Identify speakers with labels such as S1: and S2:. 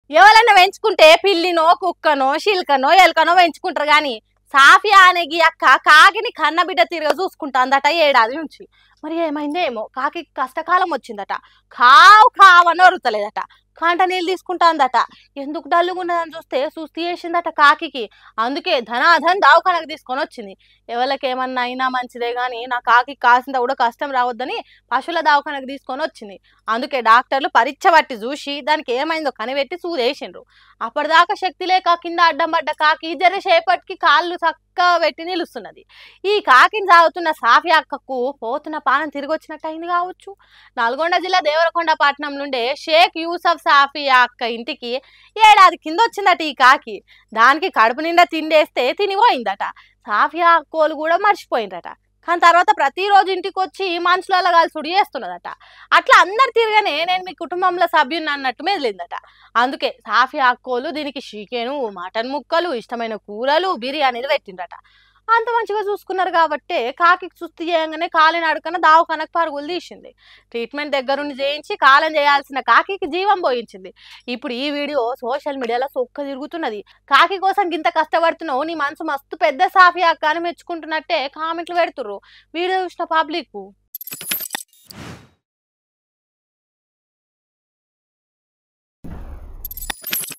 S1: ఎవరన్నా పెంచుకుంటే పిల్లినో కుక్కనో శిల్కనో ఎలకనో పెంచుకుంటారు గాని సాఫియా అనే ఈ అక్క కాకిని కన్నబిడ్డ తిరగ చూసుకుంటాందట ఏడాది నుంచి. మరి ఏమైందేమో కాకి కష్టకాలం వచ్చిందట. కావు కావని ఒరుతలేదట. కంట నీళ్ళు తీసుకుంటాందట. ఎందుకు డల్లుగున్నదని సుస్థి చేసిందట కాకికి. అందుకే ధనాధన్ దావఖానకు తీసుకొని వచ్చింది. ఎవరికేమన్నా అయినా మంచిదే గాని నా కాకి కాసింత కూడా కష్టం రావద్దని పశువుల దవాఖానకు తీసుకొని వచ్చింది. అందుకే డాక్టర్లు పరీక్ష పట్టి చూసి దానికి ఏమైందో కనిపెట్టి సూదేసిండ్రు. అప్పటిదాకా శక్తి లేక కింద అడ్డం పడ్డ కాకి జరసేపటికి కాళ్ళు చక్కగా పెట్టి నిలుస్తున్నది. ఈ కాకిని సాగుతున్న సాఫియా అక్కకు పోతున్న పానం తిరిగి వచ్చినట్టు అయింది కావచ్చు. నల్గొండ జిల్లా దేవరకొండ పట్టణం నుండే షేక్ యూసఫ్ సాఫియా అక్క ఇంటికి ఏడాది కింద వచ్చిందట ఈ కాకి. దానికి కడుపు నిండా తిండేస్తే తినిపోయిందట. సాఫియా అక్కోలు కూడా మర్చిపోయిందట. కానీ తర్వాత ప్రతిరోజు ఇంటికి వచ్చి మనుషులలో కలిసి చేస్తున్నదట. అట్లా అందరు తిరగనే నేను మీ కుటుంబంలో సభ్యుని అన్నట్టు మెదిలిందట. అందుకే సాఫియా అక్కోలు దీనికి చికెను, మటన్ ముక్కలు, ఇష్టమైన కూరలు, బిర్యానీలు పెట్టిండట. అంత మంచిగా చూసుకున్నారు కాబట్టే కాకి సుస్థి చేయంగానే కాలిని అడుకన దావఖానకు పరుగులు తీసింది. ట్రీట్మెంట్ దగ్గరుండి చేయించి కాలం చేయాల్సిన కాకి జీవం పోయించింది. ఇప్పుడు ఈ వీడియో సోషల్ మీడియాలో సొక్క తిరుగుతున్నది. కాకి కోసం గింత కష్టపడుతున్నావు, నీ మనసు మస్తు పెద్ద సాఫియా అక్క అని మెచ్చుకుంటున్నట్టే కామెంట్లు పెడుతుర్రు వీడియో చూసిన పబ్లిక్.